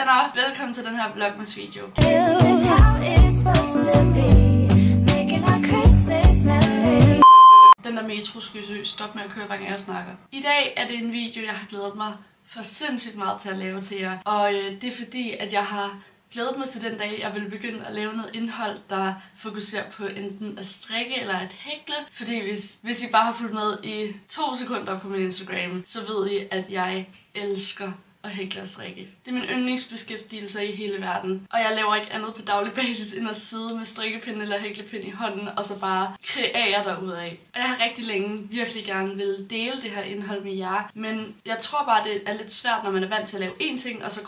venner, velkommen til den her vlogmas video. Den der metro skal stop med at køre, hver gang jeg snakker. I dag er det en video, jeg har glædet mig for sindssygt meget til at lave til jer. Og det er fordi, at jeg har glædet mig til den dag, jeg vil begynde at lave noget indhold, der fokuserer på enten at strikke eller at hækle. Fordi hvis I bare har fulgt med i 2 sekunder på min Instagram, så ved I, at jeg elsker at hækle og strikke. Det er min yndlingsbeskæftigelse i hele verden. Og jeg laver ikke andet på daglig basis, end at sidde med strikkepind eller hæklepind i hånden, og så bare kreere derudad. Og jeg har rigtig længe virkelig gerne vil dele det her indhold med jer. Men jeg tror bare, det er lidt svært, når man er vant til at lave én ting, og så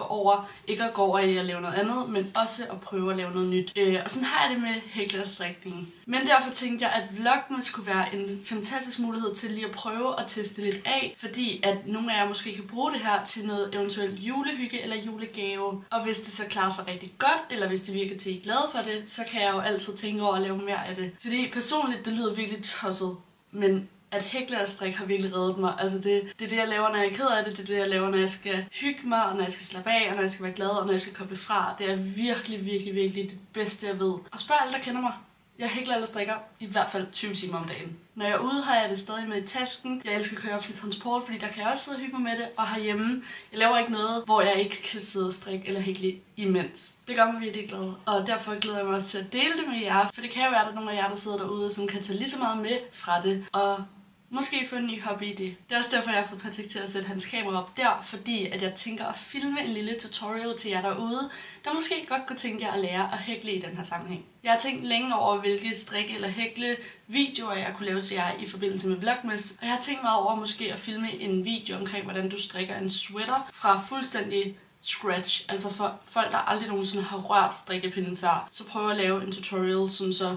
ikke at gå over i at lave noget andet, men også at prøve at lave noget nyt. Og sådan har jeg det med hækle og strikning. Men derfor tænkte jeg, at vlogmas skulle være en fantastisk mulighed til lige at prøve at teste lidt af, fordi at nogle af jer måske kan bruge det her til noget eventuelt julehygge eller julegave. Og hvis det så klarer sig rigtig godt, eller hvis det virker til, at I er glade for det, så kan jeg jo altid tænke over at lave mere af det. Fordi personligt, det lyder virkelig tosset, men at hækle og strikke har virkelig reddet mig. Altså det er det, jeg laver, når jeg er ked af det. Det er det, jeg laver, når jeg skal hygge mig, og når jeg skal slappe af, og når jeg skal være glad, og når jeg skal koble fra. Det er virkelig, virkelig, virkelig det bedste, jeg ved. Og spørg alle, der kender mig. Jeg hækler eller strikker i hvert fald 20 timer om dagen. Når jeg er ude, har jeg det stadig med i tasken. Jeg elsker at køre offentlig transport, fordi der kan jeg også sidde og hygge mig med det. Og herhjemme, jeg laver ikke noget, hvor jeg ikke kan sidde og strikke eller hækle imens. Det gør mig virkelig glad, og derfor glæder jeg mig også til at dele det med jer. For det kan jo være, at der er nogle af jer, der sidder derude, som kan tage lige så meget med fra det. Og måske få en ny hobby i det. Det er også derfor, jeg har fået Patrick til at sætte hans kamera op der, fordi at jeg tænker at filme en lille tutorial til jer derude, der måske godt kunne tænke jer at lære at hækle i den her sammenhæng. Jeg har tænkt længe over, hvilke strikke eller hækle videoer jeg kunne lave til jer i forbindelse med vlogmas, og jeg har tænkt mig over måske at filme en video omkring, hvordan du strikker en sweater fra fuldstændig scratch, altså for folk, der aldrig nogensinde har rørt strikkepinden før, så prøver at lave en tutorial, som så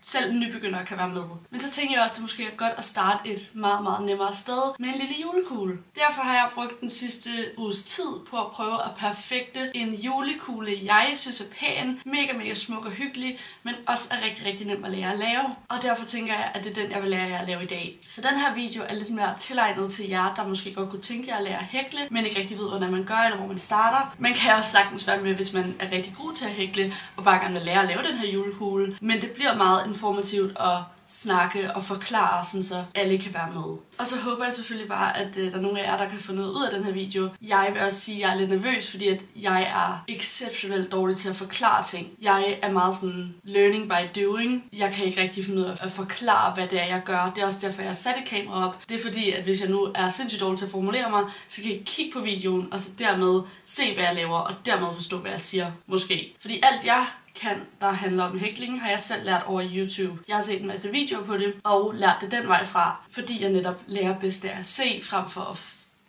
selv nybegyndere kan være med. Men så tænker jeg også, at det måske er godt at starte et meget, meget nemmere sted med en lille julekugle. Derfor har jeg brugt den sidste uges tid på at prøve at perfekte en julekugle, jeg synes er pæn, mega smuk og hyggelig, men også er rigtig, rigtig nem at lære at lave. Og derfor tænker jeg, at det er den, jeg vil lære jer at lave i dag. Så den her video er lidt mere tilegnet til jer, der måske godt kunne tænke jer at lære at hækle, men ikke rigtig ved, hvordan man gør, eller hvor man starter. Man kan også sagtens være med, hvis man er rigtig god til at hækle, og bare gerne vil lære at lave den her julekugle. Men det bliver meget informativt at snakke og forklare, sådan så alle kan være med. Og så håber jeg selvfølgelig bare, at der er nogle af jer, der kan få noget ud af den her video. Jeg vil også sige, at jeg er lidt nervøs, fordi at jeg er exceptionelt dårlig til at forklare ting. Jeg er meget sådan learning by doing. Jeg kan ikke rigtig finde ud af at forklare, hvad det er, jeg gør. Det er også derfor, jeg har sat et kamera op. Det er fordi, at hvis jeg nu er sindssygt dårlig til at formulere mig, så kan jeg kigge på videoen, og så dermed se, hvad jeg laver, og dermed forstå, hvad jeg siger. Måske. Fordi alt jeg kan, der handler om hækling, har jeg selv lært over YouTube. Jeg har set en masse videoer på det, og lært det den vej fra, fordi jeg netop lærer bedst af at se, frem for at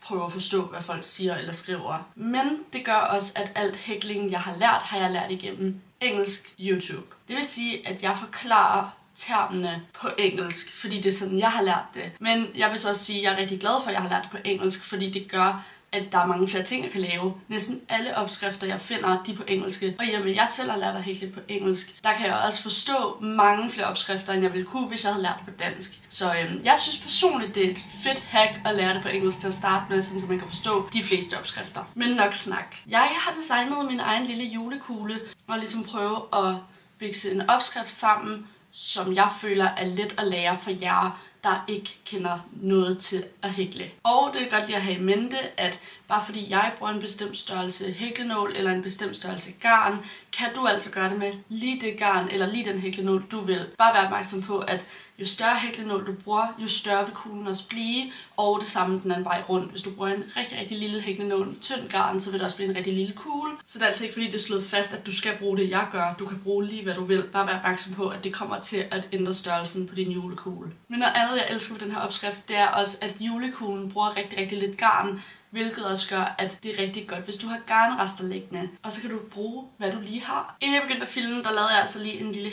prøve at forstå, hvad folk siger eller skriver. Men det gør også, at alt hækling, jeg har jeg lært igennem engelsk YouTube. Det vil sige, at jeg forklarer termene på engelsk, fordi det er sådan, jeg har lært det. Men jeg vil så også sige, at jeg er rigtig glad for, at jeg har lært det på engelsk, fordi det gør, at der er mange flere ting, jeg kan lave. Næsten alle opskrifter, jeg finder, de er på engelske. Og jamen, jeg selv har lært at hækle på engelsk. Der kan jeg også forstå mange flere opskrifter, end jeg ville kunne, hvis jeg havde lært det på dansk. Så jeg synes personligt, det er et fedt hack at lære det på engelsk til at starte med, så man kan forstå de fleste opskrifter. Men nok snak. Jeg har designet min egen lille julekugle, og ligesom prøve at bygge en opskrift sammen, som jeg føler er let at lære for jer, der ikke kender noget til at hækle. Og det er godt lige at have i mente, at bare fordi jeg bruger en bestemt størrelse hæklenål eller en bestemt størrelse garn, kan du altså gøre det med lige det garn eller lige den hæklenål, du vil. Bare vær opmærksom på, at jo større hæklenål du bruger, jo større vil kuglen også blive, og det samme den anden vej rundt. Hvis du bruger en rigtig, rigtig lille hæklenål, tynd garn, så vil det også blive en rigtig lille kugle. Så det er altså ikke fordi, det er slået fast, at du skal bruge det, jeg gør. Du kan bruge lige, hvad du vil. Bare vær opmærksom på, at det kommer til at ændre størrelsen på din julekugle. Men noget andet, jeg elsker ved den her opskrift, det er også, at julekuglen bruger rigtig, rigtig lidt garn, hvilket også gør, at det er rigtig godt, hvis du har garnrester liggende. Og så kan du bruge, hvad du lige har. Inden jeg begyndte at filme, der lavede jeg altså lige en lille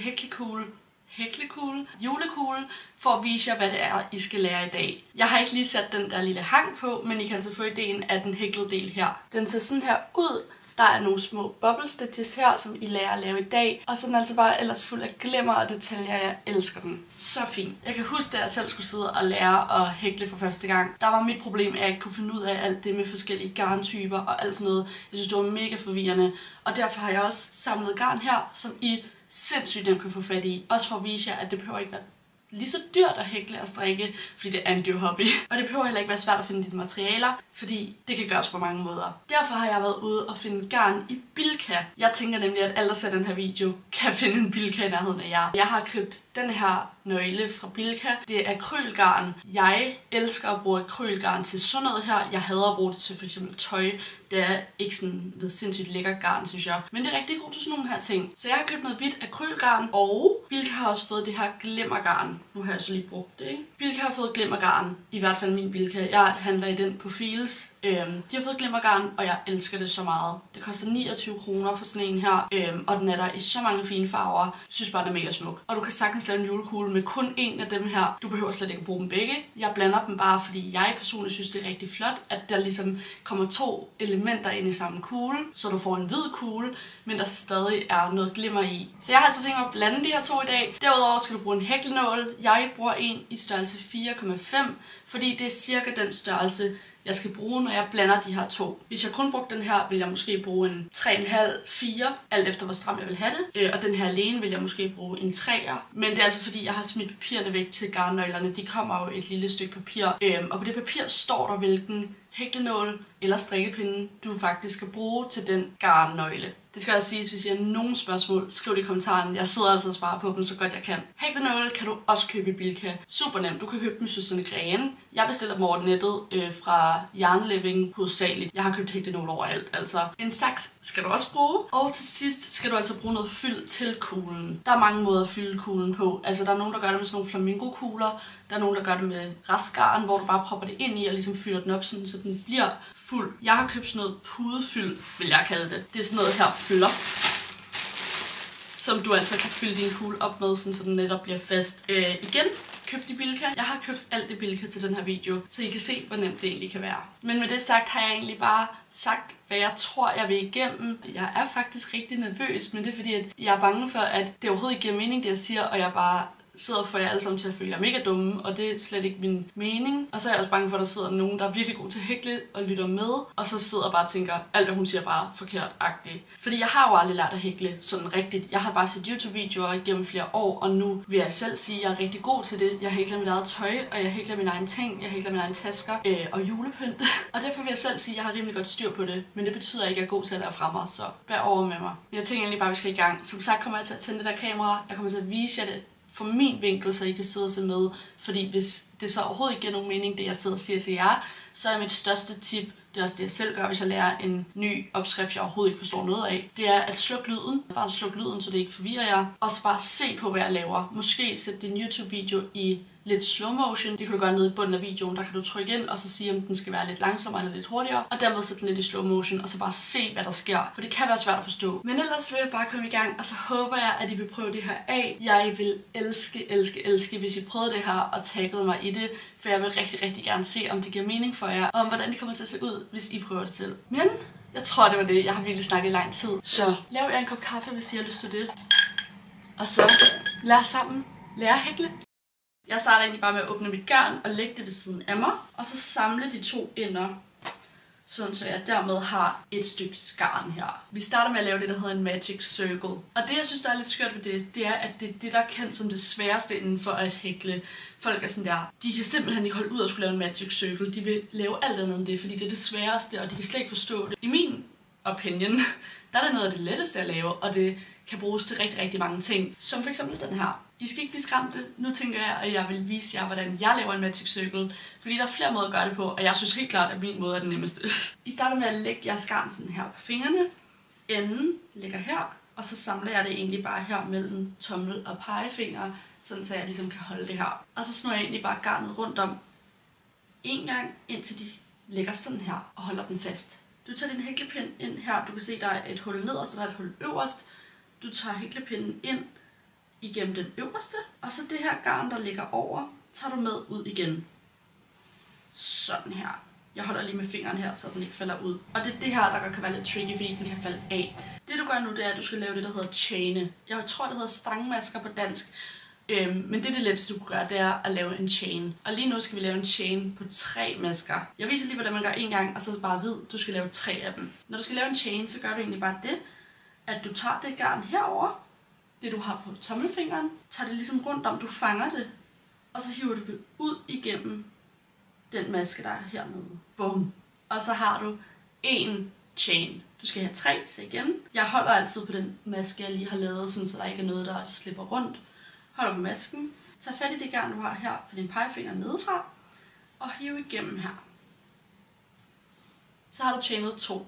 julekugle, for at vise jer, hvad det er, I skal lære i dag. Jeg har ikke lige sat den der lille hang på, men I kan altså få ideen af den hæklede del her. Den ser sådan her ud, Der er nogle små bubble stitches her, som I lærer at lave i dag. Og så er den altså bare ellers fuld af glimmer og detaljer. Jeg elsker den. Så fint. Jeg kan huske, da jeg selv skulle sidde og lære at hækle for første gang. Der var mit problem, at jeg ikke kunne finde ud af alt det med forskellige garntyper og alt sådan noget. Jeg synes, det var mega forvirrende. Og derfor har jeg også samlet garn her, som I sindssygt nemt kan få fat i. Også for at vise jer, at det behøver ikke være lige så dyrt at hækle og strikke, fordi det er en dyr hobby. Og det behøver heller ikke være svært at finde dine materialer, fordi det kan gøres på mange måder. Derfor har jeg været ude og finde garn i Bilka. Jeg tænker nemlig, at alle, der ser den her video, kan finde en Bilka i nærheden af jer. Jeg har købt den her nøgle fra Bilka. Det er akrylgarn. Jeg elsker at bruge akrylgarn til sådan noget her. Jeg hader at bruge det til f.eks. tøj. Det er ikke sådan noget sindssygt lækker garn, synes jeg. Men det er rigtig godt til sådan nogle her ting. Så jeg har købt noget hvidt akrylgarn, og Bilka har også fået det her glimmergarn. Nu har jeg så lige brugt det, ikke? Bilka har fået glimmergarn. I hvert fald min Bilka. Jeg handler i den på Feels. De har fået glimmergarn, og jeg elsker det så meget. Det koster 29 kroner for sådan en her. Og den er der i så mange fine farver. Jeg synes bare, den er mega smuk. Og du kan sagtens lave en julekugle med kun en af dem her. Du behøver slet ikke at bruge dem begge. Jeg blander dem bare, fordi jeg personligt synes, det er rigtig flot, at der ligesom kommer 2 elementer ind i samme kugle, så du får en hvid kugle, men der stadig er noget glimmer i. Så jeg har altså tænkt mig at blande de her 2 i dag. Derudover skal du bruge en hæklenål. Jeg bruger en i størrelse 4,5, fordi det er cirka den størrelse, jeg skal bruge, når jeg blander de her 2. Hvis jeg kun brugte den her, vil jeg måske bruge en 3,5-4, alt efter hvor stram jeg vil have det. Og den her alene vil jeg måske bruge en 3'er. Men det er altså fordi, jeg har smidt papirerne væk til garnnøglerne. De kommer jo et lille stykke papir. Og på det papir står der, hvilken hæklenål eller strikkepinde du faktisk skal bruge til den garnnøgle. Det skal altså siges, hvis I har nogle spørgsmål, skriv det i kommentarerne. Jeg sidder altså og svarer på dem så godt jeg kan. Hæklenåle kan du også købe i Bilka. Super nemt. Du kan købe dem i Søstrene Grene. Jeg bestiller dem over nettet fra Yarnliving hovedsageligt. Jeg har købt hæklenåle overalt. Altså en saks skal du også bruge. Og til sidst skal du altså bruge noget fyld til kuglen. Der er mange måder at fylde kuglen på. Altså der er nogen, der gør det med sådan nogle flamingo-kugler. Der er nogen, der gør det med restgarn, hvor du bare propper det ind i og ligesom fylder den op, sådan, så den bliver fuld. Jeg har købt sådan noget pudefyld, vil jeg kalde det. Det er sådan noget her fluff, som du altså kan fylde din kugle op med, sådan, så den netop bliver fast. Igen, købt i Bilka. Jeg har købt alt i Bilka til den her video, så I kan se, hvor nemt det egentlig kan være. Men med det sagt har jeg egentlig bare sagt, hvad jeg tror, jeg vil igennem. Jeg er faktisk rigtig nervøs, men det er fordi, at jeg er bange for, at det overhovedet ikke giver mening, det jeg siger, og jeg bare sidder for jer alle sammen til at føle jer mega dumme, og det er slet ikke min mening. Og så er jeg også bange for, at der sidder nogen, der er virkelig god til at hækle og lytter med, og så sidder og bare tænker, alt hvad hun siger bare forkert-agtigt. Fordi jeg har jo aldrig lært at hækle sådan rigtigt. Jeg har bare set YouTube-videoer igennem flere år, og nu vil jeg selv sige, at jeg er rigtig god til det. Jeg hækler mit eget tøj, og jeg hækler mine egne ting, jeg hækler mine egne tasker og julepynt. Og derfor vil jeg selv sige, at jeg har rimelig godt styr på det, men det betyder ikke, at jeg er god til at lære fra mig, så bær over med mig. Jeg tænker egentlig bare, at vi skal i gang. Som sagt kommer jeg til at tænde det der kamera. Jeg kommer til at vise jer det fra min vinkel, så I kan sidde og se med. Fordi hvis det så overhovedet ikke giver nogen mening, det jeg sidder og siger til jer, så er mit største tip, det er også det jeg selv gør, hvis jeg lærer en ny opskrift, jeg overhovedet ikke forstår noget af, det er at slukke lyden. Bare slukke lyden, så det ikke forvirrer jer. Og så bare se på, hvad jeg laver. Måske sætte din YouTube-video i lidt slow motion. Det kan du gøre nede i bunden af videoen. Der kan du trykke ind og så sige, om den skal være lidt langsommere eller lidt hurtigere. Og dermed sætte den lidt i slow motion, og så bare se, hvad der sker. For det kan være svært at forstå. Men ellers vil jeg bare komme i gang, og så håber jeg, at I vil prøve det her af. Jeg vil elske, hvis I prøvede det her og taggede mig i det. For jeg vil rigtig gerne se, om det giver mening for jer, og om hvordan det kommer til at se ud, hvis I prøver det selv. Men jeg tror, det var det. Jeg har virkelig snakket i lang tid. Så lav jer en kop kaffe, hvis I har lyst til det. Og så lad os sammen lære at hækle. Jeg starter egentlig bare med at åbne mit garn og lægge det ved siden af mig. Og så samle de 2 ender, sådan så jeg dermed har et stykke garn her. Vi starter med at lave det, der hedder en magic circle. Og det, jeg synes, der er lidt skørt ved det, det er, at det er det, der er kendt som det sværeste inden for at hækle. Folk er sådan der, de kan simpelthen ikke holde ud at skulle lave en magic circle. De vil lave alt andet end det, fordi det er det sværeste, og de kan slet ikke forstå det. I min opinion, der er det noget af det letteste at lave, og det kan bruges til rigtig mange ting. Som for eksempel den her. I skal ikke blive skræmte. Nu tænker jeg, at jeg vil vise jer, hvordan jeg laver en magic circle. Fordi der er flere måder at gøre det på, og jeg synes helt klart, at min måde er den nemmeste. I starter med at lægge jeres garn sådan her på fingrene. Enden ligger her, og så samler jeg det egentlig bare her mellem tommel og pegefinger, sådan så jeg ligesom kan holde det her. Og så snor jeg egentlig bare garnet rundt om en gang, indtil de ligger sådan her og holder den fast. Du tager din hæklepind ind her. Du kan se, der er et hul nederst, og der er et hul øverst. Du tager hæklepinden ind igennem den øverste, og så det her garn, der ligger over, tager du med ud igen. Sådan her. Jeg holder lige med fingeren her, så den ikke falder ud. Og det er det her, der kan være lidt tricky, fordi den kan falde af. Det du gør nu, det er, at du skal lave det, der hedder chaine. Jeg tror, det hedder stangmasker på dansk. Men det letteste, du kan gøre, det er at lave en chain. Og lige nu skal vi lave en chain på 3 masker. Jeg viser lige, hvordan man gør en gang, og så bare vid, du skal lave 3 af dem. Når du skal lave en chain, så gør du egentlig bare det, at du tager det garn herover, det du har på tommelfingeren, tager det ligesom rundt om, du fanger det, og så hiver du det ud igennem den maske, der er hernede. Bum. Og så har du en chain. Du skal have 3, så igen. Jeg holder altid på den maske, jeg lige har lavet, så der ikke er noget, der slipper rundt. Holder på masken. Tag fat i det garn, du har her for din pegefinger nedefra, og hiv igennem her. Så har du chainet 2.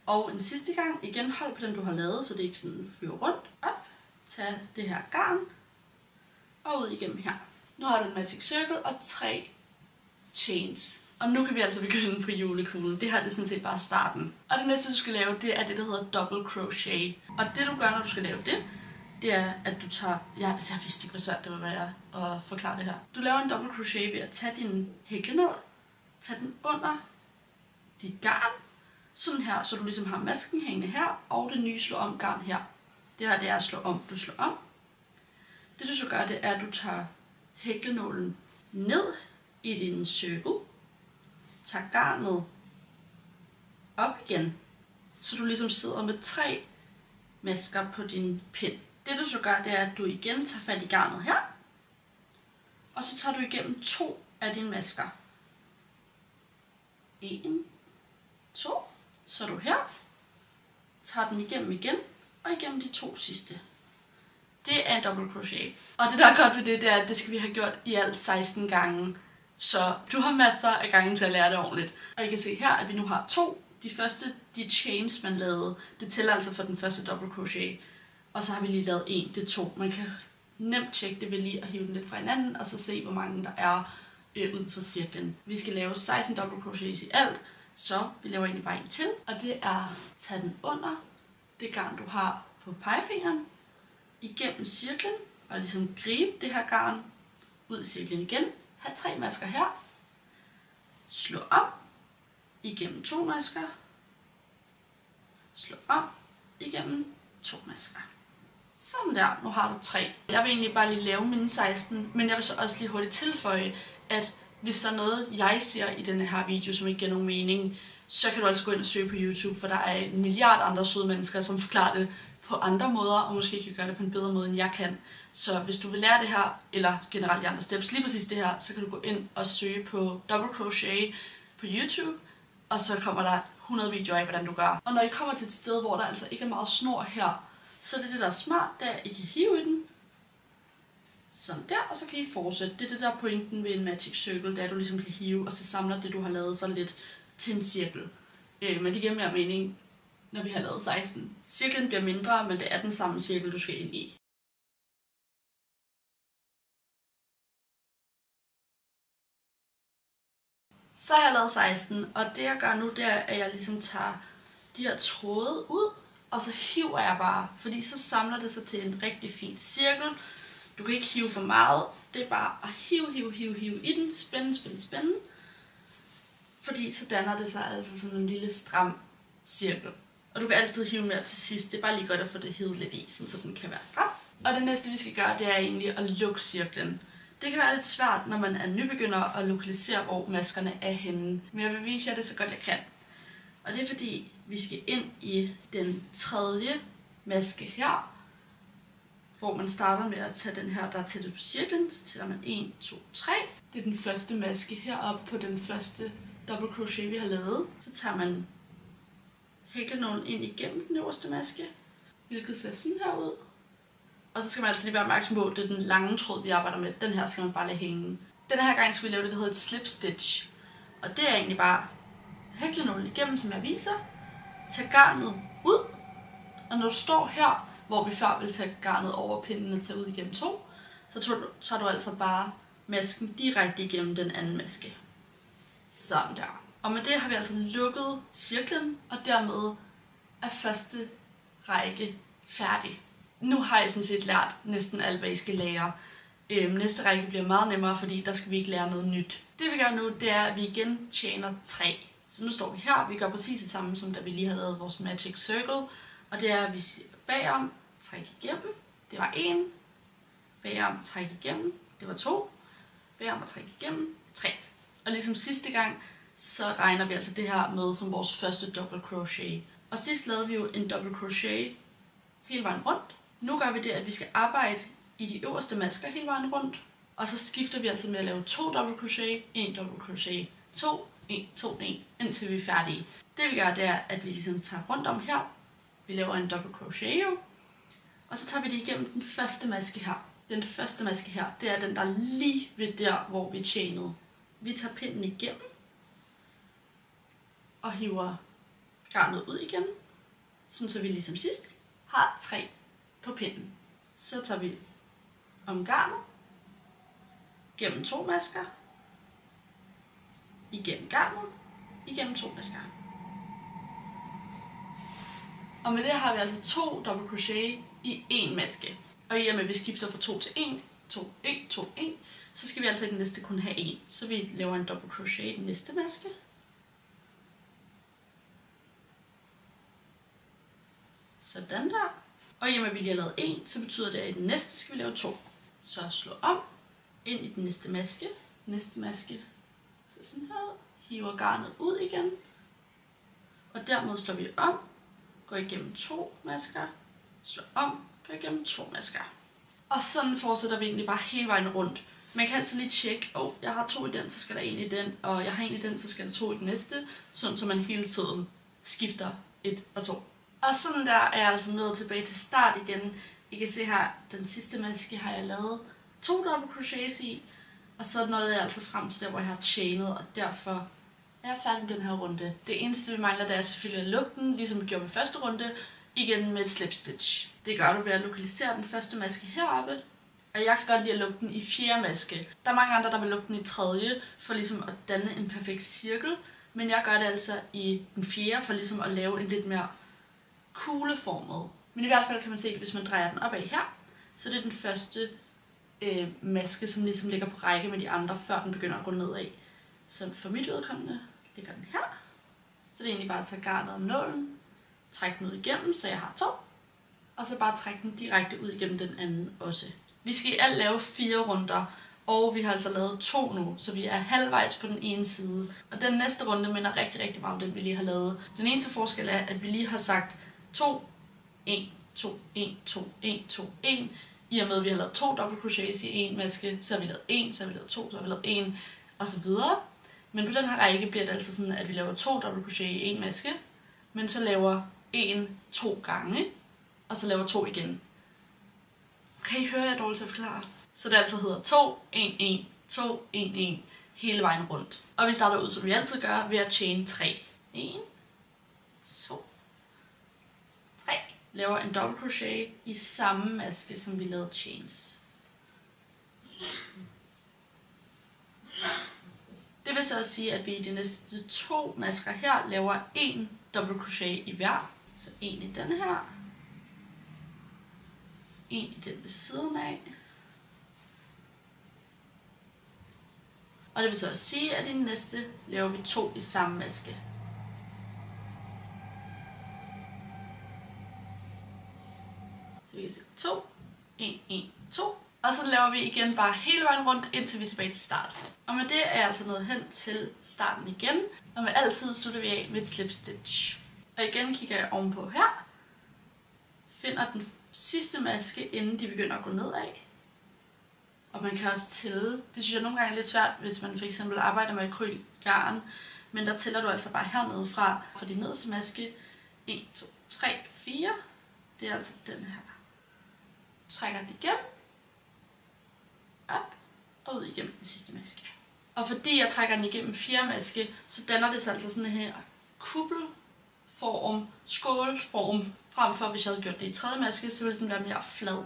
Og en sidste gang, igen hold på den, du har lavet, så det ikke sådan flyver rundt. Op. Tag det her garn, og ud igennem her. Nu har du en magic circle og 3 chains. Og nu kan vi altså begynde på julekuglen. Det her det er sådan set bare starten. Og det næste, du skal lave, det er det, der hedder double crochet. Og det, du gør, når du skal lave det er, at du tager... Jeg vidste ikke, hvor svært det var være at forklare det her. Du laver en double crochet ved at tage din hæklenål, tage den under dit garn, sådan her, så du ligesom har masken hængende her, og det nye slå om garn her. Det her, det er at slå om. Du slår om. Det, du så gør, det er, at du tager hæklenålen ned i din cirkel, tager garnet op igen, så du ligesom sidder med 3 masker på din pind. Det du så gør, det er, at du igen tager fat i garnet her, og så tager du igennem 2 af dine masker. 1, 2, så er du her, tager den igennem igen, og igennem de 2 sidste. Det er en double crochet. Og det der er godt ved det, er, at det skal vi have gjort i alt 16 gange. Så du har masser af gange til at lære det ordentligt. Og I kan se her, at vi nu har 2. De første, de chains, man lavede, det tæller altså for den første double crochet. Og så har vi lige lavet 1, det er 2. Man kan nemt tjekke det ved lige at hive den lidt fra hinanden, og så se, hvor mange der er ud for cirklen. Vi skal lave 16 double crochets i alt, så vi laver egentlig bare en til. Og det er at tage den under det garn, du har på pegefingeren, igennem cirklen, og ligesom gribe det her garn ud i cirklen igen. Ha' 3 masker her. Slå om, igennem 2 masker. Slå om, igennem 2 masker. Sådan der, nu har du 3. Jeg vil egentlig bare lige lave mine 16, men jeg vil så også lige hurtigt tilføje, at hvis der er noget, jeg ser i denne her video, som ikke giver nogen mening, så kan du altså gå ind og søge på YouTube, for der er en milliard andre søde mennesker, som forklarer det på andre måder, og måske kan gøre det på en bedre måde, end jeg kan. Så hvis du vil lære det her, eller generelt de andre steps, lige præcis det her, så kan du gå ind og søge på double crochet på YouTube, og så kommer der 100 videoer af, hvordan du gør. Og når I kommer til et sted, hvor der altså ikke er meget snor her, så er det det, der er smart, det er, at I kan hive i den. Sådan der, og så kan I fortsætte. Det er det, der er pointen ved en magic circle, det er, at du ligesom kan hive, og så samler det, du har lavet, så lidt til en cirkel. Men det giver mere mening, når vi har lavet 16. Cirklen bliver mindre, men det er den samme cirkel, du skal ind i. Så har jeg lavet 16, og det jeg gør nu, det er, at jeg ligesom tager de her tråde ud, og så hiver jeg bare, fordi så samler det sig til en rigtig fin cirkel. Du kan ikke hive for meget, det er bare at hive i den, spænde. Fordi så danner det sig altså sådan en lille stram cirkel. Og du kan altid hive mere til sidst, det er bare lige godt at få det hevet lidt i, så den kan være stram. Og det næste vi skal gøre, det er egentlig at lukke cirklen. Det kan være lidt svært, når man er nybegynder at lokalisere, hvor maskerne er henne. Men jeg vil vise jer det så godt jeg kan. Og det er fordi, vi skal ind i den 3. maske her, hvor man starter med at tage den her, der er tættet på cirklen. Så tæller man 1, 2, 3. Det er den første maske heroppe på den første double crochet, vi har lavet. Så tager man hæklenålen ind igennem den øverste maske, hvilket ser sådan her ud. Og så skal man altså lige være opmærksom på, at det er den lange tråd, vi arbejder med. Den her skal man bare lade hænge. Den her gang skal vi lave det, der hedder et slip stitch. Og det er egentlig bare hæklenålen igennem, som jeg viser. Tag garnet ud. Og når du står her, hvor vi før vil tage garnet over pinden og tage ud igennem 2, så tager du altså bare masken direkte igennem den anden maske. Sådan der. Og med det har vi altså lukket cirklen, og dermed er første række færdig. Nu har jeg sådan set lært næsten alt, hvad I skal lære. Næste række bliver meget nemmere, fordi der skal vi ikke lære noget nyt. Det vi gør nu, det er, at vi igen chainer 3. Så nu står vi her, vi gør præcis det samme, som da vi lige havde lavet vores Magic Circle. Og det er, at vi siger bagom, træk igennem, det var 1. Bagom, træk igennem, det var 2. Bagom og træk igennem, 3. Og ligesom sidste gang, så regner vi altså det her med som vores første double crochet. Og sidst lavede vi jo en double crochet hele vejen rundt. Nu gør vi det, at vi skal arbejde i de øverste masker hele vejen rundt. Og så skifter vi altså med at lave 2 double crochet, 1 double crochet, 2, 1, 2, 1, indtil vi er færdige. Det vi gør, det er, at vi ligesom tager rundt om her. Vi laver en double crochet jo. Og så tager vi det igennem den første maske her. Den første maske her, det er den, der er lige ved der, hvor vi chainede. Vi tager pinden igennem. Og hiver garnet ud igen. Sådan så vi ligesom sidst har 3 på pinden. Så tager vi om garnet. Gennem 2 masker. Igennem garnet. Igennem 2 masker. Og med det har vi altså 2 double crochet i 1 maske. Og i og med at vi skifter fra 2 til 1, 2, 1, 2, 1, så skal vi altså i den næste kun have 1. Så vi laver en double crochet i den næste maske. Sådan der. Og i og med at vi lige har lavet 1, så betyder det, at i den næste skal vi lave 2. Så slå om, ind i den næste maske. Næste maske. Så sådan her ud. Hiver garnet ud igen. Og dermed slår vi om. Går igennem 2 masker. Slå om. Går igennem 2 masker. Og sådan fortsætter vi egentlig bare hele vejen rundt. Man kan altid lige tjekke, jeg har 2 i den, så skal der 1 i den. Og jeg har 1 i den, så skal der 2 i den næste. Sådan så man hele tiden skifter 1 og 2. Og sådan der er jeg altså nået tilbage til start igen. I kan se her, den sidste maske har jeg lavet 2 double crochets i. Og så nåede jeg altså frem til der, hvor jeg har chainet, og derfor er jeg færdig med den her runde. Det eneste vi mangler, det er selvfølgelig at lukke den, ligesom vi gjorde med første runde, igen med et slip stitch. Det gør du ved at lokalisere den første maske heroppe. Og jeg kan godt lide at lukke den i 4. maske. Der er mange andre, der vil lukke den i 3. for ligesom at danne en perfekt cirkel. Men jeg gør det altså i den 4. for ligesom at lave en lidt mere kugleformet. Men i hvert fald kan man se, at hvis man drejer den opad her, så det er den første maske, som ligesom ligger på række med de andre, før den begynder at gå nedad. Så for mit vedkommende ligger den her. Så det er egentlig bare at tage garnet om nålen, trække den ud igennem, så jeg har 2. Og så bare trække den direkte ud igennem den anden også. Vi skal i alt lave 4 runder, og vi har altså lavet 2 nu, så vi er halvvejs på den ene side. Og den næste runde minder rigtig, rigtig meget om den, vi lige har lavet. Den eneste forskel er, at vi lige har sagt 2, 1, 2, 1, 2, 1, 2, 1. I og med, at vi har lavet 2 double crochets i 1 maske, så har vi lavet 1, så har vi lavet 2, så har vi lavet 1, og så videre. Men på den her række bliver det altså sådan, at vi laver 2 double crochet i 1 maske, men så laver 1 2 gange, og så laver 2 igen. Kan I høre, jeg er dårligt til at forklare? Så det altså hedder 2, 1, 1, 2, 1, 1, hele vejen rundt. Og vi starter ud, som vi altid gør, ved at chain 3. 1, 2, 3. Laver en double crochet i samme maske, som vi lavede chains. Det vil så også sige, at vi i de næste 2 masker her laver 1 double crochet i hver. Så 1 i denne her. 1 i den ved siden af. Og det vil så også sige, at i den næste laver vi 2 i samme maske. Så vi kan se 2, 1, 1, 2. Og så laver vi igen bare hele vejen rundt, indtil vi er tilbage til start. Og med det er jeg altså nået hen til starten igen. Og med altid slutter vi af med et slip stitch. Og igen kigger jeg ovenpå her. Finder den sidste maske, inden de begynder at gå nedad. Og man kan også tælle. Det synes jeg nogle gange er lidt svært, hvis man for eksempel arbejder med akrylgarn. Men der tæller du altså bare hernede fra for de nederste maske. 1, 2, 3, 4. Det er altså den her. Trækker den igennem. Op og ud igennem den sidste maske. Og fordi jeg trækker den igennem 4 maske, så danner det sig altså sådan her kuppelform, skålform, frem for hvis jeg havde gjort det i 3. maske, så ville den være mere flad.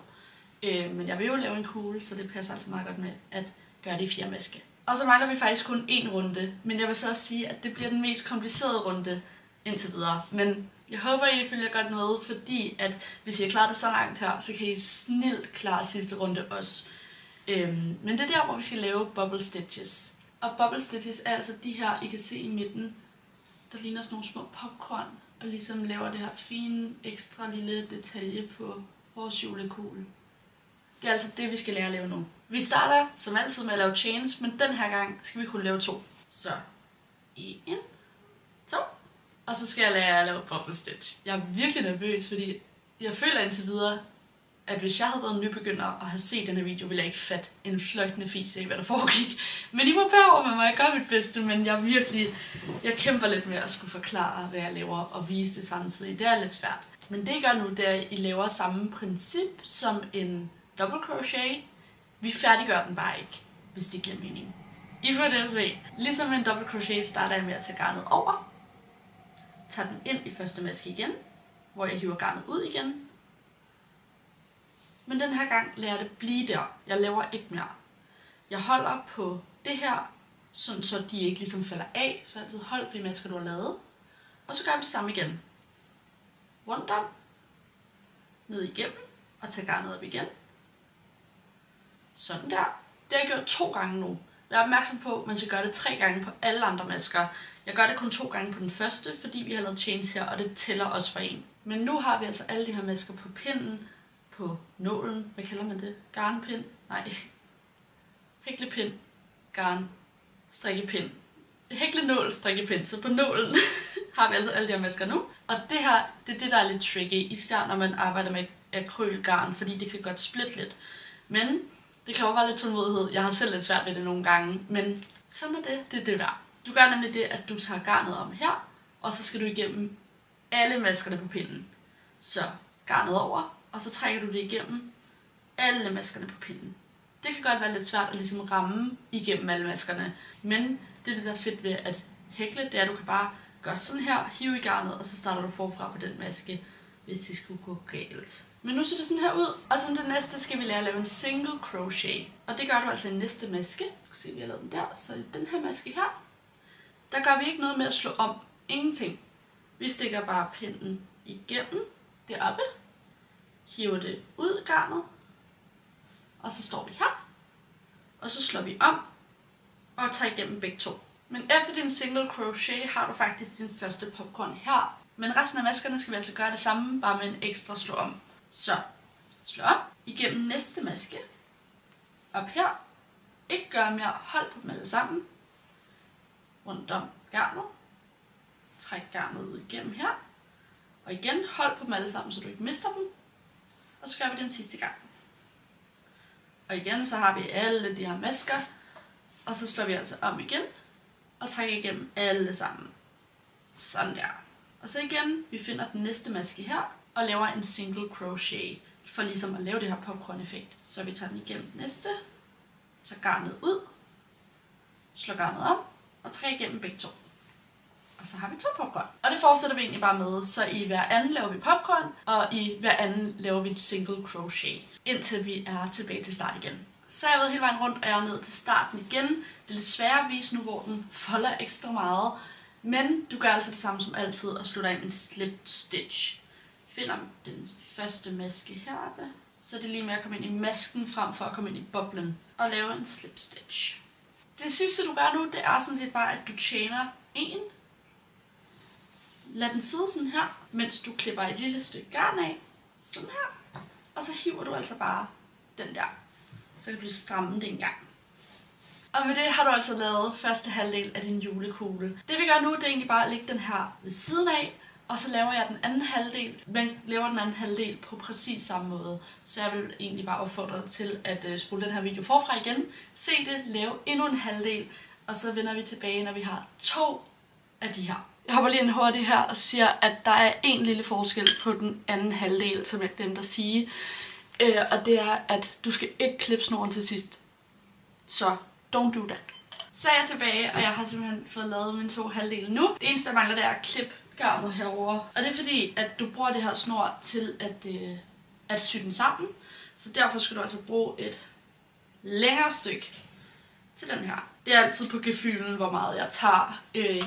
Men jeg vil jo lave en kugle, så det passer altså meget godt med at gøre det i 4 maske. Og så mangler vi faktisk kun 1 runde, men jeg vil så også sige, at det bliver den mest komplicerede runde indtil videre. Men jeg håber, I følger godt med, fordi at hvis I har klaret det så langt her, så kan I snilt klare sidste runde også. Men det er der, hvor vi skal lave bubble stitches. Og bubble stitches er altså de her, I kan se i midten, der ligner sådan nogle små popcorn, og ligesom laver det her fine, ekstra lille detalje på vores julekugle. Det er altså det, vi skal lære at lave nu. Vi starter som altid med at lave chains, men den her gang skal vi kunne lave 2. Så 1, 2, og så skal jeg lære at lave bubble stitch. Jeg er virkelig nervøs, fordi jeg føler indtil videre, at hvis jeg havde været en nybegynder og havde set den her video, ville jeg ikke fatte en fløjtende fis af, hvad der foregik. Men I må bære over med mig, jeg gør mit bedste, men jeg kæmper lidt med at skulle forklare, hvad jeg laver, og vise det samtidig. Det er lidt svært. Men det I gør nu, det er, at I laver samme princip som en double crochet. Vi færdiggør den bare ikke, hvis det giver mening. I får det at se. Ligesom en double crochet starter jeg med at tage garnet over. Tager den ind i første maske igen, hvor jeg hiver garnet ud igen. Men den her gang lader jeg det blive der. Jeg laver ikke mere. Jeg holder på det her, sådan så de ikke ligesom falder af. Så altid hold på de masker, du har lavet. Og så gør vi det samme igen. Rundt om. Ned igennem. Og tag garnet op igen. Sådan der. Det har jeg gjort 2 gange nu. Vær opmærksom på, at man skal gøre det 3 gange på alle andre masker. Jeg gør det kun 2 gange på den første, fordi vi har lavet chains her, og det tæller også for 1. Men nu har vi altså alle de her masker på pinden, på nålen. Hvad kalder man det? Garnpind? Nej. Hæklepind. Garn. Strikkepind. Hæklenål, strikkepind. Så på nålen har vi altså alle de her masker nu. Og det her, det er det, der er lidt tricky, især når man arbejder med akrylgarn, fordi det kan godt splitte lidt. Men det kræver bare lidt tålmodighed. Jeg har selv lidt svært ved det nogle gange, men sådan er det. Det er det værd. Du gør nemlig det, at du tager garnet om her, og så skal du igennem alle maskerne på pinden. Så garnet over, og så trækker du det igennem alle maskerne på pinden. Det kan godt være lidt svært at ligesom ramme igennem alle maskerne, men det er det, der er fedt ved at hækle, det er, at du kan bare gøre sådan her, hive i garnet, og så starter du forfra på den maske, hvis det skulle gå galt. Men nu ser det sådan her ud, og som det næste skal vi lære at lave en single crochet. Og det gør du altså i næste maske. Du kan se, at vi har lavet den der, så i den her maske her, der gør vi ikke noget med at slå om. Ingenting. Vi stikker bare pinden igennem deroppe, hiver det ud af garnet, og så står vi her, og så slår vi om, og tager igennem begge 2. Men efter din single crochet har du faktisk din første popcorn her. Men resten af maskerne skal vi altså gøre det samme, bare med en ekstra slå om. Så slå om, igennem næste maske, op her, ikke gøre mere, hold på dem alle sammen, rundt om garnet, træk garnet ud igennem her, og igen hold på dem alle sammen, så du ikke mister dem, og så gør vi den sidste gang. Og igen så har vi alle de her masker, og så slår vi altså om igen, og trækker igennem alle sammen. Sådan der. Og så igen, vi finder den næste maske her, og laver en single crochet, for ligesom at lave det her popcorn effekt. Så vi tager den igennem næste, tager garnet ud, slår garnet om, og trækker igennem begge 2. Og så har vi 2 popcorn. Og det fortsætter vi egentlig bare med, så i hver anden laver vi popcorn, og i hver anden laver vi et single crochet, indtil vi er tilbage til start igen. Så er jeg været hele vejen rundt, og jeg er ned til starten igen. Det er lidt sværere at vise nu, hvor den folder ekstra meget. Men du gør altså det samme som altid, og slutter af med en slip stitch. Finder den første maske heroppe, så det er lige med at komme ind i masken, frem for at komme ind i boblen, og lave en slip stitch. Det sidste du gør nu, det er sådan set bare, at du chainer 1. Lad den sidde sådan her, mens du klipper et lille stykke garn af, sådan her. Og så hiver du altså bare den der, så kan du stramme det en gang. Og med det har du altså lavet første halvdel af din julekugle. Det vi gør nu, det er egentlig bare at lægge den her ved siden af, og så laver jeg den anden halvdel, men laver den anden halvdel på præcis samme måde. Så jeg vil egentlig bare opfordre dig til at spole den her video forfra igen, se det, lave endnu en halvdel, og så vender vi tilbage, når vi har 2 af de her. Jeg hopper lige ind hurtigt her og siger, at der er en lille forskel på den anden halvdel, som jeg glemte at sige. Og det er, at du skal ikke klippe snoren til sidst. Så don't do that. Så er jeg tilbage, og jeg har simpelthen fået lavet mine 2 halvdele nu. Det eneste, der mangler, det er at klippe garnet herover. Og det er fordi, at du bruger det her snor til at sy den sammen. Så derfor skal du altså bruge et længere stykke til den her. Det er altid på gefylen, hvor meget jeg tager.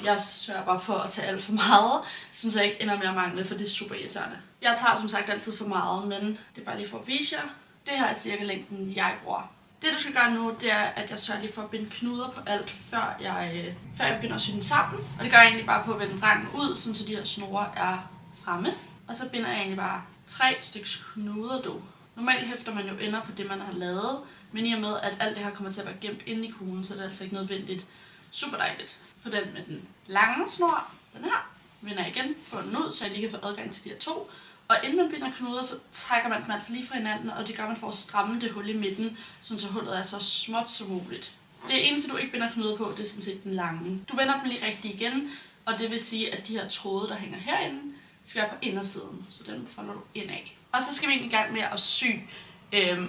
Jeg sørger bare for at tage alt for meget, så jeg ikke ender med at mangle, for det er super irriterende. Jeg tager som sagt altid for meget, men det er bare lige for at vise jer. Det her er cirka længden, jeg bruger. Det du skal gøre nu, det er, at jeg sørger lige for at binde knuder på alt, før jeg begynder at sy den sammen. Og det gør jeg egentlig bare på at vende drengen ud, så de her snore er fremme. Og så binder jeg egentlig bare 3 stykker knuder du. Normalt hæfter man jo ender på det, man har lavet, men i og med, at alt det her kommer til at være gemt inde i kuglen, så er det altså ikke nødvendigt. Super dejligt. På den med den lange snor, den her, vender jeg igen bunden ud, så jeg lige kan få adgang til de her 2. Og inden man binder knuder, så trækker man dem altså lige fra hinanden, og det gør man for at stramme det hul i midten, så hullet er så småt som muligt. Det eneste, du ikke binder knuder på, det er sådan set den lange. Du vender dem lige rigtigt igen, og det vil sige, at de her tråde, der hænger herinde, skal være på indersiden, så den folder du indad. Og så skal vi egentlig i gang med at sy.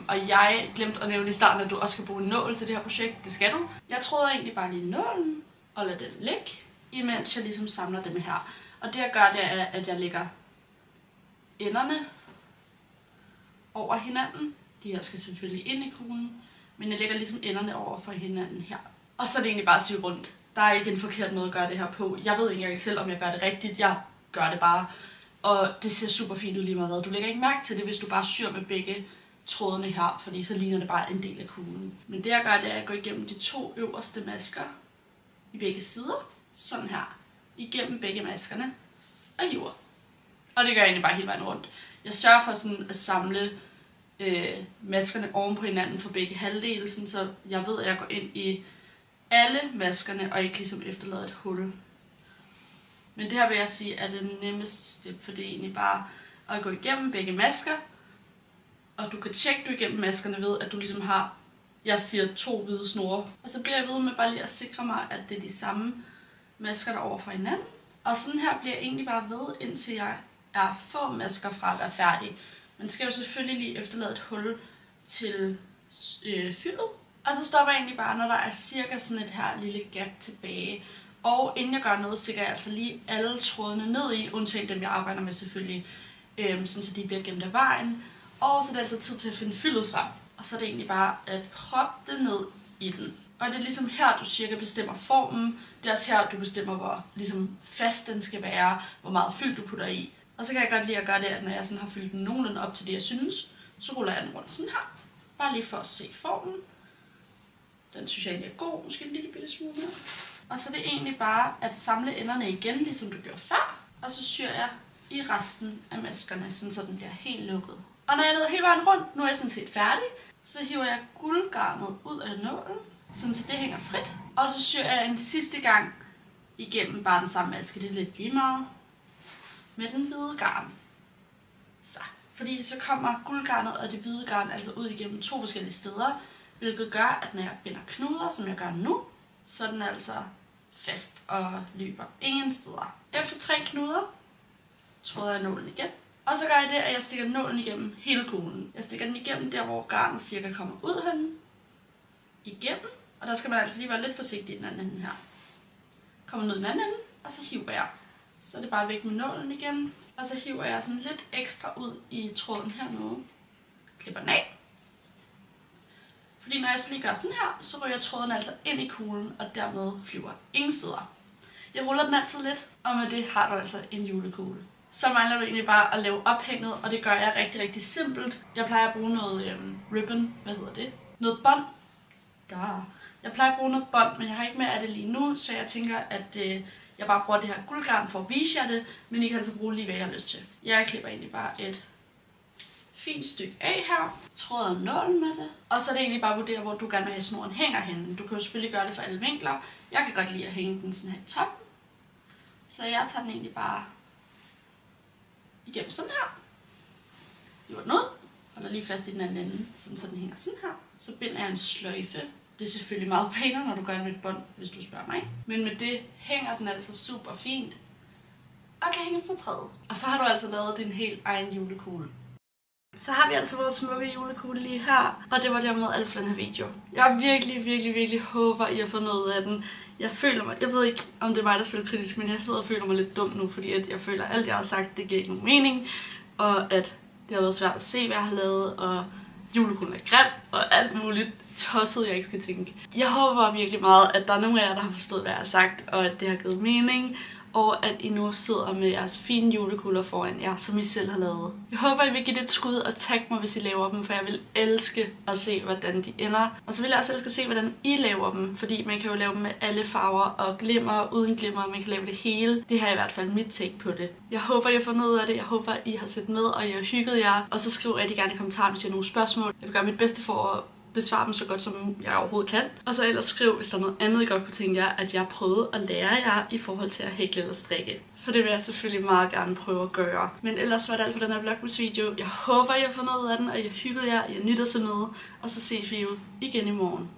Og jeg glemte at nævne i starten, at du også skal bruge en nål til det her projekt. Det skal du. Jeg tråder egentlig bare lige nålen og lader den ligge, imens jeg ligesom samler dem her. Og det jeg gør, det er, at jeg lægger enderne over hinanden. De her skal selvfølgelig ind i kuglen, men jeg lægger ligesom enderne over for hinanden her. Og så er det egentlig bare at sy rundt. Der er ikke en forkert måde at gøre det her på. Jeg ved ikke engang selv, om jeg gør det rigtigt. Jeg gør det bare. Og det ser super fint ud lige meget hvad. Du lægger ikke mærke til det, hvis du bare syr med begge trådene her, fordi så ligner det bare en del af kuglen. Men det jeg gør, det er at gå igennem de 2 øverste masker i begge sider. Sådan her. Igennem begge maskerne. Og hiver. Og det gør jeg egentlig bare hele vejen rundt. Jeg sørger for sådan at samle maskerne oven på hinanden for begge halvdele, så jeg ved, at jeg går ind i alle maskerne og ikke ligesom efterlader et hul. Men det her vil jeg sige er det nemmeste step, for det er egentlig bare at gå igennem begge masker. Og du kan tjekke du igennem maskerne ved, at du ligesom har, jeg siger 2 hvide snore. Og så bliver jeg ved med bare lige at sikre mig, at det er de samme masker, der over for hinanden. Og sådan her bliver jeg egentlig bare ved, indtil jeg er få masker fra at være færdig. Man skal jo selvfølgelig lige efterlade et hul til fyldet. Og så stopper jeg egentlig bare, når der er cirka sådan et her lille gap tilbage. Og inden jeg gør noget, stikker jeg altså lige alle trådene ned i, undtagen dem jeg arbejder med selvfølgelig, sådan så de bliver gemt af vejen. Og så er det altså tid til at finde fyldet frem. Og så er det egentlig bare at proppe det ned i den. Og det er ligesom her, du cirka bestemmer formen. Det er også her, du bestemmer, hvor ligesom fast den skal være, hvor meget fyld du putter i. Og så kan jeg godt lide at gøre det, at når jeg sådan har fyldt den nogenlunde op til det, jeg synes, så ruller jeg den rundt sådan her. Bare lige for at se formen. Den synes jeg egentlig er god, måske en lille bitte smule mere. Og så er det egentlig bare at samle enderne igen, ligesom du gjorde før. Og så syr jeg i resten af maskerne, sådan så den bliver helt lukket. Og når jeg er nede hele vejen rundt, nu er jeg sådan set færdig, så hiver jeg guldgarnet ud af nålen, sådan så det hænger frit. Og så syr jeg en sidste gang igennem bare den samme maske, det er lidt lige meget, med den hvide garn. Så, fordi så kommer guldgarnet og det hvide garn altså ud igennem 2 forskellige steder, hvilket gør, at når jeg binder knuder, som jeg gør nu, så er den altså fast og løber ingen steder. Efter 3 knuder tråder jeg nålen igen. Og så gør jeg det, at jeg stikker nålen igennem hele kuglen. Jeg stikker den igennem der, hvor garnet cirka kommer ud henne. Igennem. Og der skal man altså lige være lidt forsigtig i den anden ende her. Kommer ned i den anden ende, og så hiver jeg. Så er det bare væk med nålen igen. Og så hiver jeg sådan lidt ekstra ud i tråden hernede. Klipper den af. Fordi når jeg så lige gør sådan her, så ryger tråden altså ind i kuglen, og dermed flyver ingen steder. Jeg ruller den altid lidt, og med det har du altså en julekugle. Så mangler du egentlig bare at lave ophænget, og det gør jeg rigtig, rigtig simpelt. Jeg plejer at bruge noget ribbon, noget bånd. Jeg plejer at bruge noget bånd, men jeg har ikke mere af det lige nu, så jeg tænker, at jeg bare bruger det her guldgarn for at vise jer det, men I kan altså bruge lige, hvad jeg har lyst til. Jeg klipper egentlig bare et fint stykke af her, tråder nålen med det, og så er det egentlig bare at vurdere, hvor du gerne vil have snoren hænger henne. Du kan jo selvfølgelig gøre det for alle vinkler. Jeg kan godt lide at hænge den sådan her i toppen, så jeg tager den egentlig bare igennem sådan her, hiver den ud, holder lige fast i den anden ende, sådan så den hænger sådan her. Så binder jeg en sløjfe. Det er selvfølgelig meget pænere, når du gør det med et bånd, hvis du spørger mig. Men med det hænger den altså super fint, og kan hænge på træet. Og så har du altså lavet din helt egen julekugle. Så har vi altså vores smukke julekugle lige her, og det var dermed alt for den her video. Jeg virkelig håber, I har fundet ud af den. Jeg ved ikke, om det er mig, der er selvkritisk, men jeg sidder og føler mig lidt dum nu, fordi at jeg føler, at alt jeg har sagt, det giver ikke nogen mening, og at det har været svært at se, hvad jeg har lavet, og julekuglen er grim, og alt muligt tosset, jeg ikke skal tænke. Jeg håber virkelig meget, at der er nogen af jer, der har forstået, hvad jeg har sagt, og at det har givet mening, og at I nu sidder med jeres fine julekugler foran jer, som I selv har lavet. Jeg håber, I vil give det et skud og tagge mig, hvis I laver dem, for jeg vil elske at se, hvordan de ender. Og så vil jeg også elske at se, hvordan I laver dem, fordi man kan jo lave dem med alle farver og glimmer, uden glimmer, man kan lave det hele. Det har i hvert fald mit take på det. Jeg håber, I har fundet ud af det. Jeg håber, I har set med, og I har hygget jer. Og så skriv rigtig gerne i kommentarerne, hvis I har nogle spørgsmål. Jeg vil gøre mit bedste for at besvare dem så godt, som jeg overhovedet kan. Og så ellers skriv, hvis der er noget andet, I godt kunne tænke jer, at jeg prøvede at lære jer i forhold til at hækle eller strikke. For det vil jeg selvfølgelig meget gerne prøve at gøre. Men ellers var det alt for den her vlogmas-video. Jeg håber, I har fundet ud af den, og I har hygget jer, I har nyttet sig med. Og så ses vi jo igen i morgen.